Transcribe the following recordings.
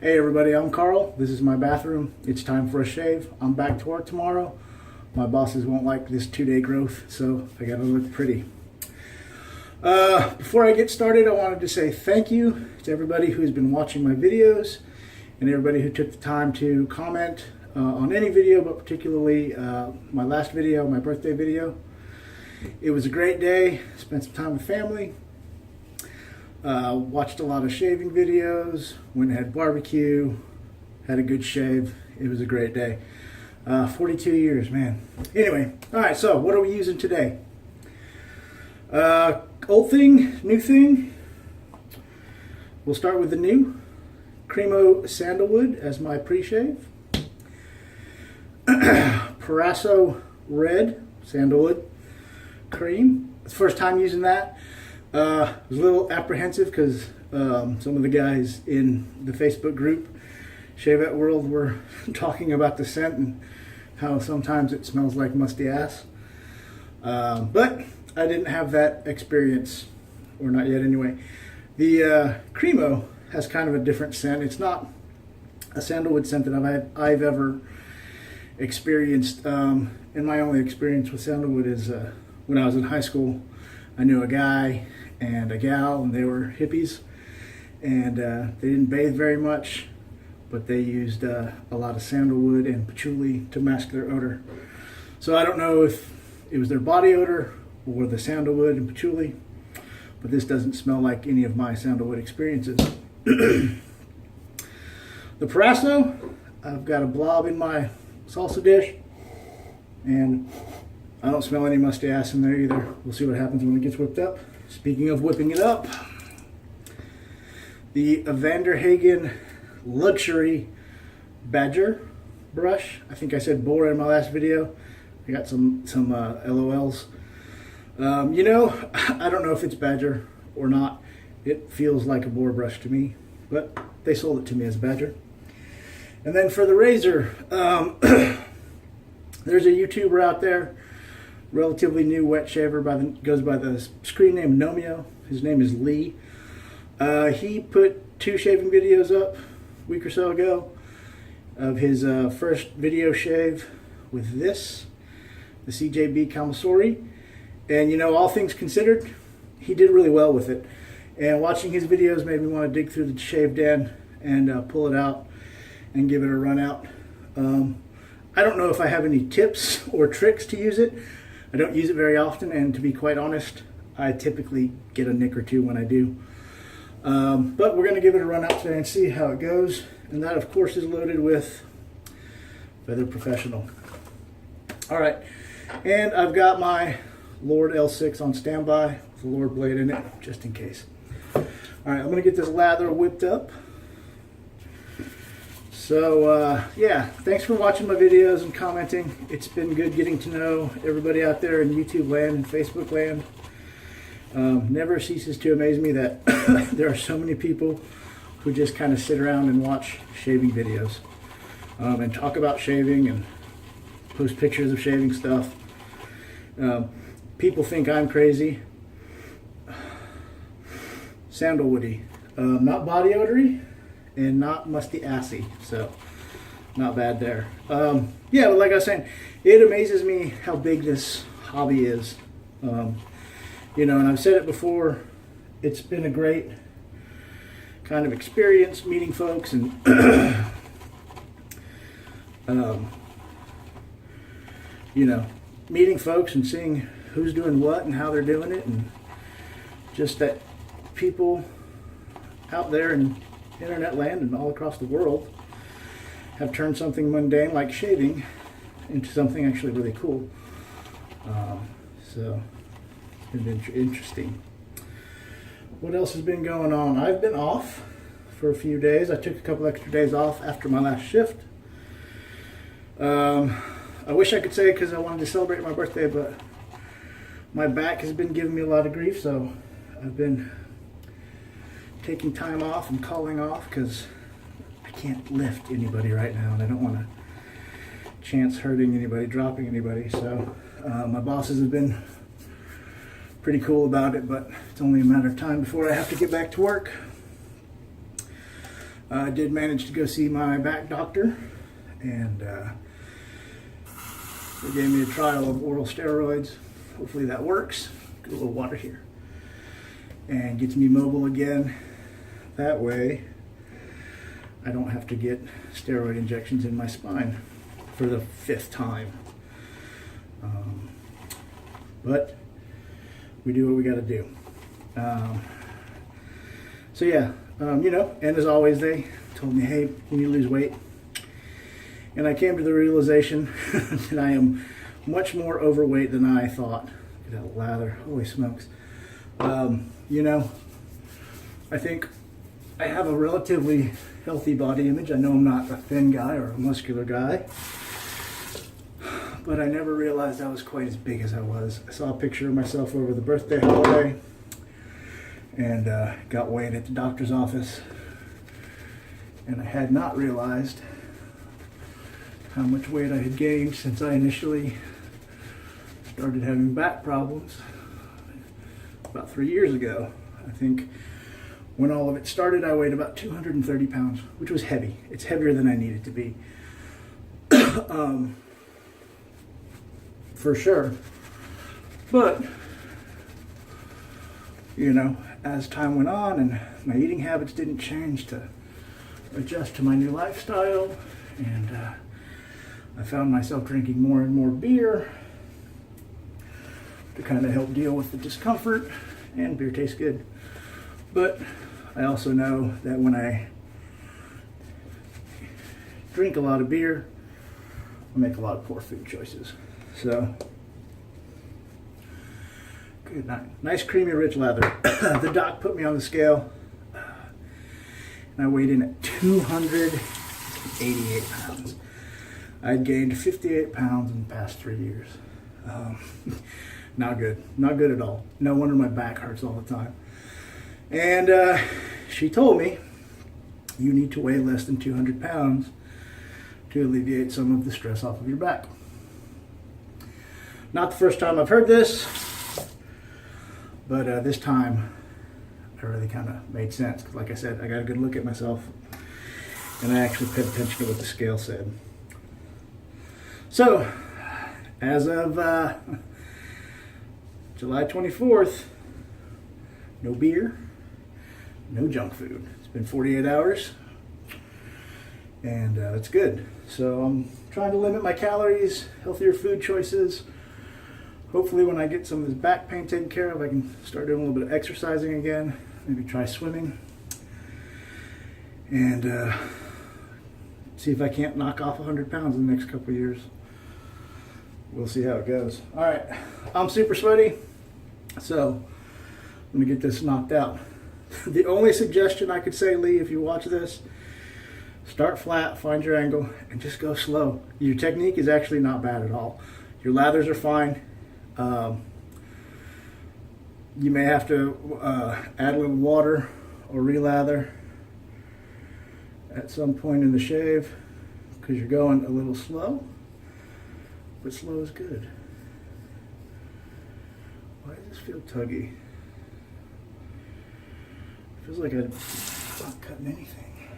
Hey everybody, I'm Carl. This is my bathroom. It's time for a shave. I'm back to work tomorrow. My bosses won't like this 2-day growth, so I gotta look pretty. Before I get started, I wanted to say thank you to everybody who's been watching my videos and everybody who took the time to comment on any video, but particularly my last video, my birthday video. It was a great day. Spent some time with family. Watched a lot of shaving videos, went and had barbecue, had a good shave. It was a great day. 42 years, man. Anyway, all right, so what are we using today? Old thing, new thing. We'll start with the new. Cremo Sandalwood as my pre-shave. Parasso Red Sandalwood Cream. It's the first time using that. I was a little apprehensive because some of the guys in the Facebook group, Shavette World, were talking about the scent and how sometimes it smells like musty ass. But I didn't have that experience, or not yet anyway. The Cremo has kind of a different scent. It's not a sandalwood scent that I've ever experienced. And my only experience with sandalwood is when I was in high school. I knew a guy and a gal, and they were hippies, and they didn't bathe very much, but they used a lot of sandalwood and patchouli to mask their odor. So I don't know if it was their body odor or the sandalwood and patchouli, but this doesn't smell like any of my sandalwood experiences. The Parasso, I've got a blob in my salsa dish, and I don't smell any musty ass in there either. We'll see what happens when it gets whipped up. Speaking of whipping it up, the Evander Hagen Luxury Badger brush. I think I said boar in my last video. I got some LOLs. You know, I don't know if it's Badger or not. It feels like a boar brush to me, but they sold it to me as Badger. And then for the razor, there's a YouTuber out there, relatively new wet shaver, goes by the screen name Gnomeo. His name is Lee. He put 2 shaving videos up a week or so ago of his first video shave with this, the CJB Kamasori. And you know, all things considered, he did really well with it. And watching his videos made me want to dig through the shave den and pull it out and give it a run out. I don't know if I have any tips or tricks to use it. I don't use it very often, and to be quite honest, I typically get a nick or two when I do. But we're going to give it a run out today and see how it goes. And that, of course, is loaded with Feather Professional. All right, and I've got my Lord L6 on standby with the Lord blade in it, just in case. All right, I'm going to get this lather whipped up. So yeah, thanks for watching my videos and commenting. It's been good getting to know everybody out there in YouTube land and Facebook land. Never ceases to amaze me that there are so many people who just kind of sit around and watch shaving videos and talk about shaving and post pictures of shaving stuff. People think I'm crazy. Sandalwoody, not body odory, and not musty assy, so not bad there. Yeah, but like I was saying, it amazes me how big this hobby is. You know, and I've said it before, it's been a great kind of experience meeting folks and you know, meeting folks and seeing who's doing what and how they're doing it, and just that people out there in internet land and all across the world have turned something mundane like shaving into something actually really cool. So it's been interesting. What else has been going on? I've been off for a few days. I took a couple extra days off after my last shift. I wish I could say because I wanted to celebrate my birthday, but my back has been giving me a lot of grief, so I've been taking time off and calling off because I can't lift anybody right now, and I don't want to chance hurting anybody, dropping anybody. So my bosses have been pretty cool about it, but it's only a matter of time before I have to get back to work. I did manage to go see my back doctor, and they gave me a trial of oral steroids. Hopefully that works. Get a little water here. And gets me mobile again. That way I don't have to get steroid injections in my spine for the 5th time. But we do what we got to do. So yeah, you know, and as always, they told me, hey, you need to lose weight. And I came to the realization that I am much more overweight than I thought. Look at that lather, holy smokes. You know, I think I have a relatively healthy body image. I know I'm not a thin guy or a muscular guy, but I never realized I was quite as big as I was. I saw a picture of myself over the birthday holiday and got weighed at the doctor's office, and I had not realized how much weight I had gained since I initially started having back problems about 3 years ago. I think when all of it started, I weighed about 230 pounds, which was heavy. It's heavier than I needed to be. For sure. But, you know, as time went on and my eating habits didn't change to adjust to my new lifestyle, and I found myself drinking more and more beer to kind of help deal with the discomfort, and beer tastes good. But I also know that when I drink a lot of beer, I make a lot of poor food choices. So, good night. Nice creamy rich lather. The doc put me on the scale, and I weighed in at 288 pounds. I'd gained 58 pounds in the past 3 years. Not good. Not good at all. No wonder my back hurts all the time. And she told me, you need to weigh less than 200 pounds to alleviate some of the stress off of your back. Not the first time I've heard this, but this time it really kind of made sense. Because like I said, I got a good look at myself, and I actually paid attention to what the scale said. So, as of July 24th, no beer, no junk food. It's been 48 hours, and it's good. So I'm trying to limit my calories, healthier food choices. Hopefully when I get some of this back pain taken care of, I can start doing a little bit of exercising again, maybe try swimming, and see if I can't knock off 100 pounds in the next couple of years. We'll see how it goes. All right, I'm super sweaty, so I'm gonna get this knocked out. The only suggestion I could say, Lee, if you watch this, start flat, find your angle, and just go slow. Your technique is actually not bad at all. Your lathers are fine. You may have to add a little water or relather at some point in the shave because you're going a little slow, but slow is good. Why does this feel tuggy? Feels like I'm not cutting anything.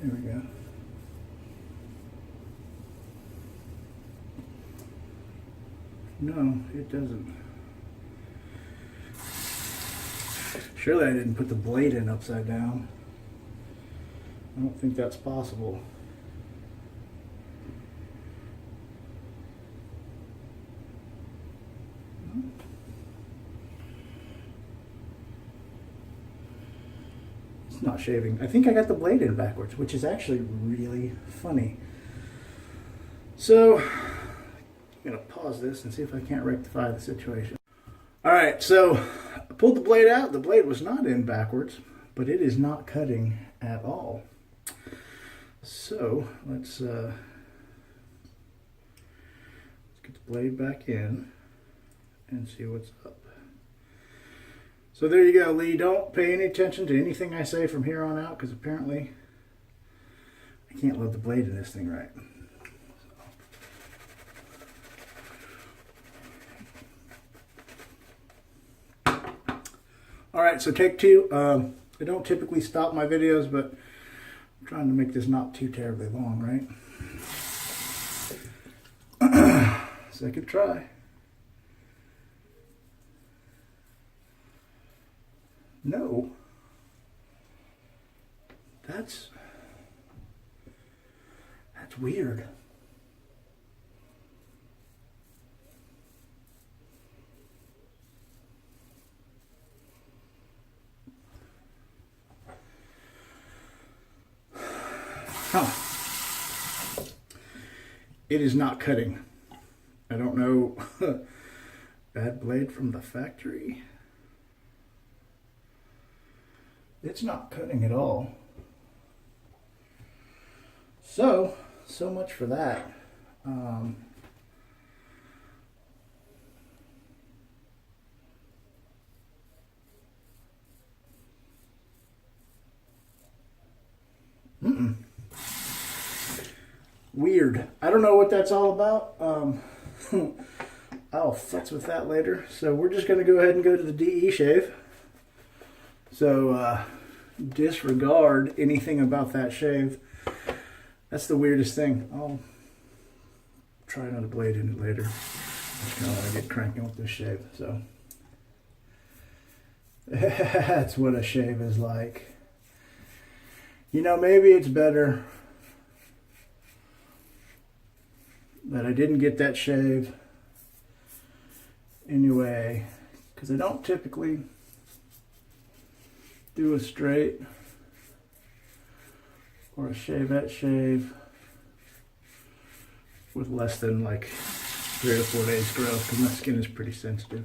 There we go. No, it doesn't. Surely I didn't put the blade in upside down. I don't think that's possible. It's not shaving. I think I got the blade in backwards, which is actually really funny. So, I'm gonna pause this and see if I can't rectify the situation. All right, so I pulled the blade out. The blade was not in backwards, but it is not cutting at all. So let's get the blade back in and see what's up. So there you go, Lee. Don't pay any attention to anything I say from here on out, because apparently I can't load the blade in this thing right. All right, so take two. I don't typically stop my videos, but I'm trying to make this not too terribly long, right? Second try. No. That's weird. Huh. It is not cutting. I don't know. Bad blade from the factory. It's not cutting at all. So much for that. Weird. I don't know what that's all about. I'll futz with that later. So we're just going to go ahead and go to the DE shave. So disregard anything about that shave. That's the weirdest thing. I'll try another blade in it later. That's kind of what I get cranking with this shave. So that's what a shave is like. You know, maybe it's better that I didn't get that shave anyway, because I don't typically do a straight or a Shavette shave with less than like 3 or 4 days growth, because my skin is pretty sensitive.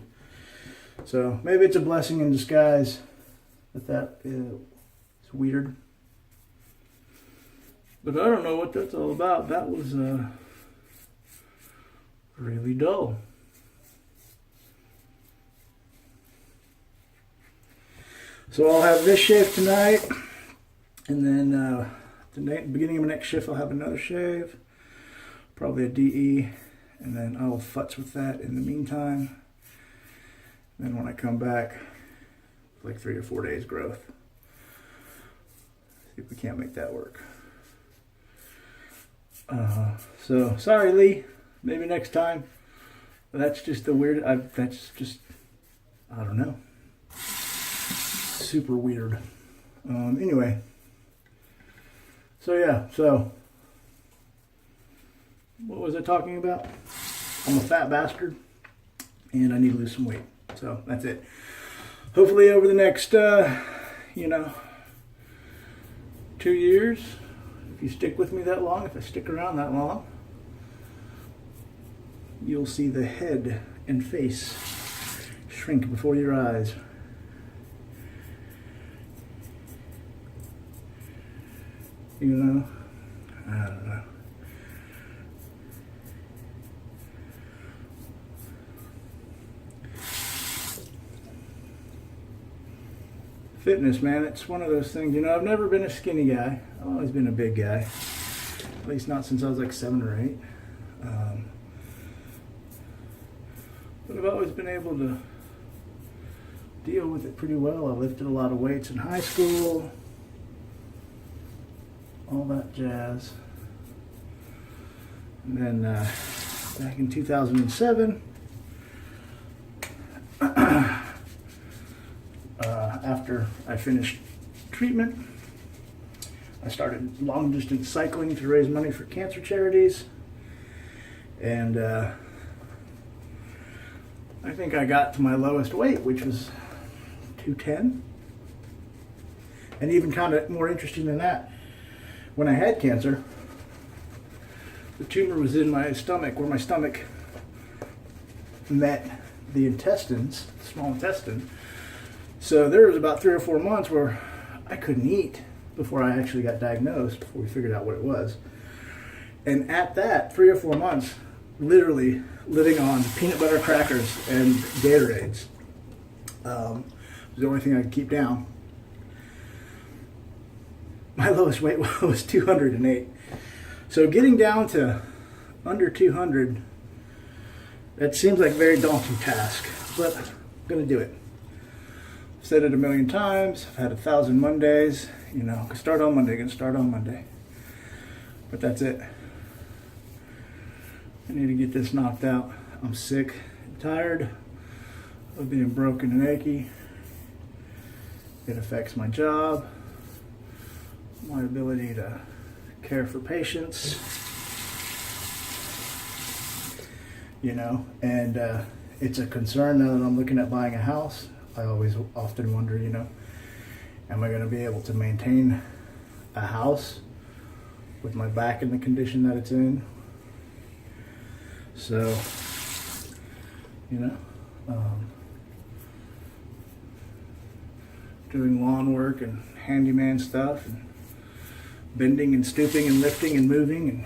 So maybe it's a blessing in disguise that is weird. But I don't know what that's all about. That was really dull. So I'll have this shave tonight, and then the beginning of my next shift I'll have another shave, probably a DE, and then I'll futz with that in the meantime. And then when I come back, like 3 or 4 days growth. See if we can't make that work. So sorry, Lee. Maybe next time. That's just the weird. That's just, I don't know. Super weird. Anyway. So yeah. So what was I talking about? I'm a fat bastard, and I need to lose some weight. So that's it. Hopefully over the next, 2 years. If you stick with me that long, if I stick around that long, you'll see the head and face shrink before your eyes. You know? I don't know. Fitness, man, it's one of those things. You know, I've never been a skinny guy. I've always been a big guy. At least not since I was like 7 or 8. But I've always been able to deal with it pretty well. I lifted a lot of weights in high school. All that jazz. And then back in 2007, after I finished treatment, I started long distance cycling to raise money for cancer charities. And I think I got to my lowest weight, which was 210. And even kind of more interesting than that, when I had cancer, the tumor was in my stomach, where my stomach met the intestines, the small intestine. So there was about 3 or 4 months where I couldn't eat before I actually got diagnosed, before we figured out what it was. And at that 3 or 4 months, literally living on peanut butter crackers and Gatorades. It was the only thing I could keep down. My lowest weight was 208. So getting down to under 200, that seems like a very daunting task, but I'm going to do it. Said it a million times. I've had 1,000 Mondays. You know, gonna start on Monday. But that's it. I need to get this knocked out. I'm sick and tired of being broken and achy. It affects my job, my ability to care for patients, you know, and it's a concern now that I'm looking at buying a house. I always often wonder, you know, am I going to be able to maintain a house with my back in the condition that it's in? So, you know, doing lawn work and handyman stuff and bending and stooping and lifting and moving and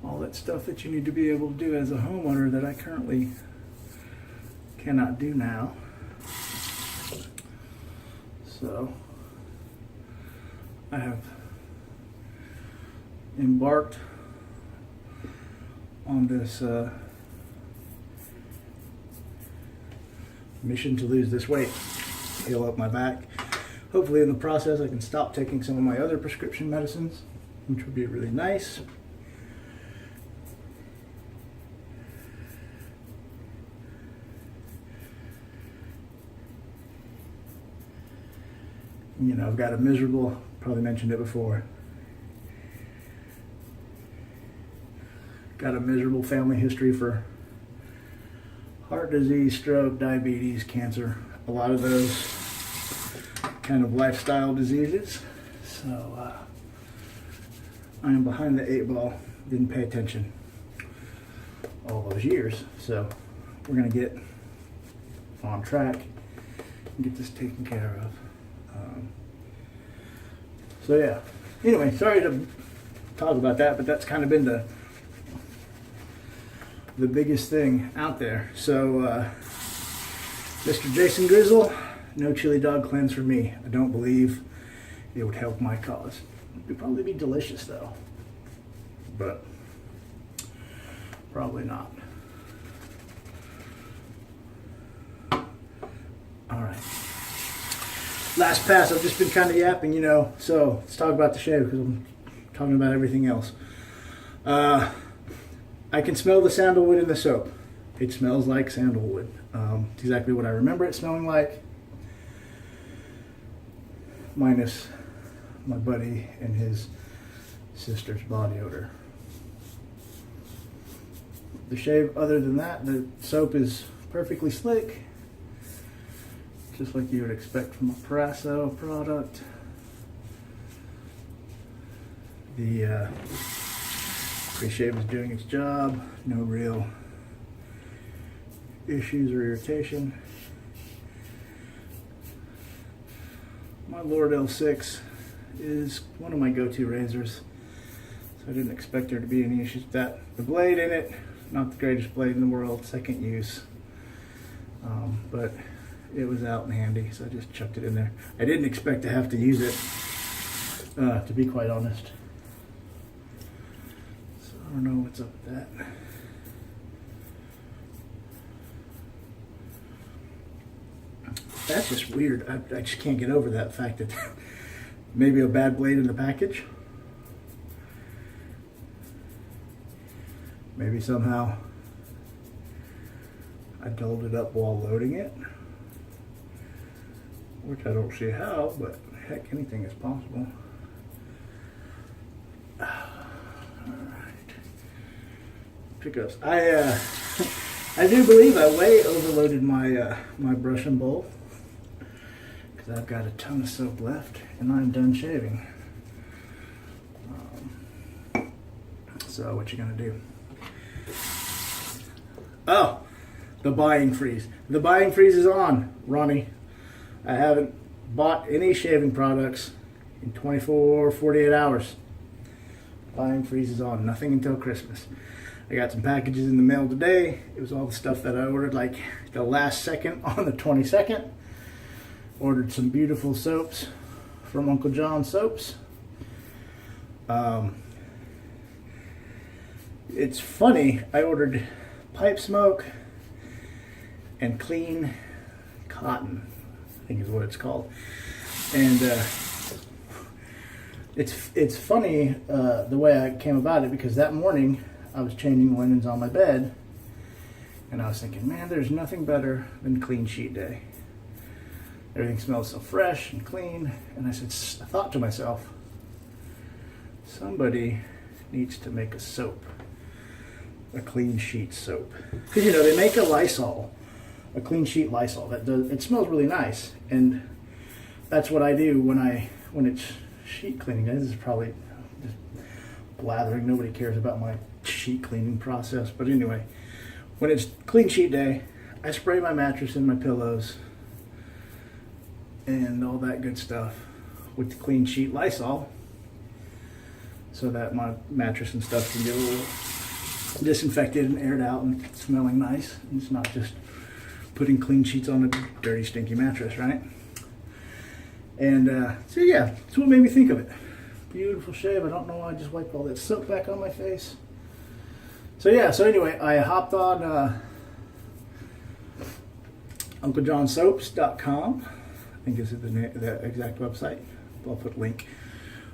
all that stuff that you need to be able to do as a homeowner that I currently cannot do now. So I have embarked on this mission to lose this weight, heal up my back. Hopefully in the process I can stop taking some of my other prescription medicines, which would be really nice. You know, I've got a miserable, probably mentioned it before, got a miserable family history for heart disease, stroke, diabetes, cancer, a lot of those kind of lifestyle diseases. So I am behind the 8 ball, didn't pay attention all those years. So we're gonna get on track and get this taken care of. So yeah, anyway, sorry to talk about that, but that's kind of been the biggest thing out there. So Mr. Jason Grizzle, no chili dog cleanse for me. I don't believe it would help my cause. It would probably be delicious though, but probably not. All right. Last pass, I've just been kind of yapping, you know, so let's talk about the shave because I'm talking about everything else. I can smell the sandalwood in the soap. It smells like sandalwood. It's exactly what I remember it smelling like, minus my buddy and his sister's body odor. The shave, other than that, the soap is perfectly slick, just like you would expect from a Prasso product. The pre-shave is doing its job. No real issues or irritation. My Lord L6 is one of my go-to razors, so I didn't expect there to be any issues with that. The blade in it, not the greatest blade in the world, second use, but it was out and handy, so I just chucked it in there. I didn't expect to have to use it, to be quite honest. So I don't know what's up with that. That's just weird. I just can't get over that fact that maybe a bad blade in the package. Maybe somehow I dulled it up while loading it, which I don't see how, but heck, anything is possible. Alright. Pickups. I do believe I way overloaded my my brush and bowl, because I've got a ton of soap left and I'm done shaving. So what you gonna do? Oh, the buying freeze. The buying freeze is on, Ronnie. I haven't bought any shaving products in 48 hours. Buying freeze is on, nothing until Christmas. I got some packages in the mail today. It was all the stuff that I ordered like the last second on the 22nd. Ordered some beautiful soaps from Uncle John Soaps. It's funny, I ordered pipe smoke and clean cotton. I think is what it's called. And it's funny the way I came about it, because that morning I was changing linens on my bed, and I was thinking, man, there's nothing better than clean sheet day. Everything smells so fresh and clean, and I thought to myself, somebody needs to make a soap, a clean sheet soap. Because they make a Lysol, a clean sheet Lysol it smells really nice, and that's what I do when it's sheet cleaning. This is probably just blathering. Nobody cares about my sheet cleaning process, but anyway, when it's clean sheet day, I spray my mattress and my pillows and all that good stuff with the clean sheet Lysol, so that my mattress and stuff can get a little disinfected and aired out and smelling nice. And it's not just putting clean sheets on a dirty, stinky mattress, right? And so yeah, that's what made me think of it. Beautiful shave. I don't know why I just wiped all that soap back on my face. So yeah, so anyway, I hopped on UncleJohnSoaps.com. I think this is the exact website. I'll put a link.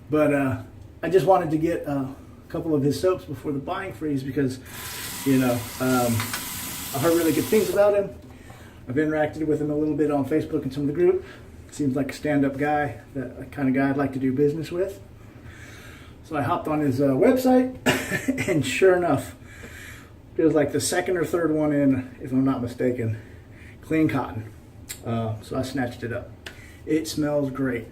But I just wanted to get a couple of his soaps before the buying freeze, because I heard really good things about him. I've interacted with him a little bit on Facebook and some of the group. Seems like a stand-up guy, the kind of guy I'd like to do business with. So I hopped on his website, and sure enough, it was like the second or third one in, if I'm not mistaken, clean cotton. So I snatched it up. It smells great.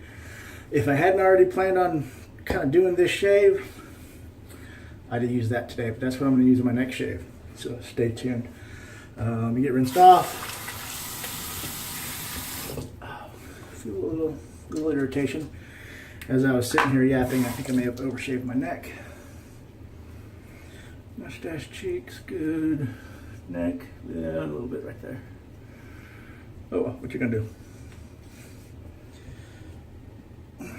If I hadn't already planned on kind of doing this shave, I'd have used that today, but that's what I'm going to use in my next shave. So stay tuned. Let me get rinsed off. Feel a little irritation. As I was sitting here yapping, I think I may have overshaved my neck. Mustache, cheeks, good. Neck, yeah, a little bit right there. Oh, well, what you gonna do? Alright.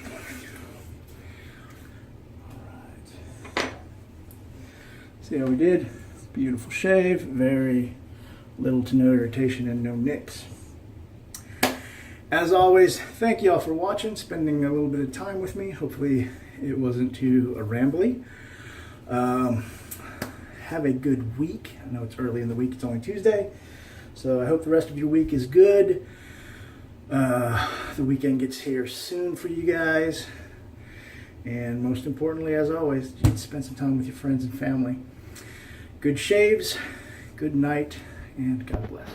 See how we did? Beautiful shave, very little to no irritation and no nicks. As always, thank you all for watching, spending a little bit of time with me. Hopefully it wasn't too rambly. Have a good week. I know it's early in the week, it's only Tuesday. So I hope the rest of your week is good. The weekend gets here soon for you guys. And most importantly, as always, spend some time with your friends and family. Good shaves, good night, and God bless.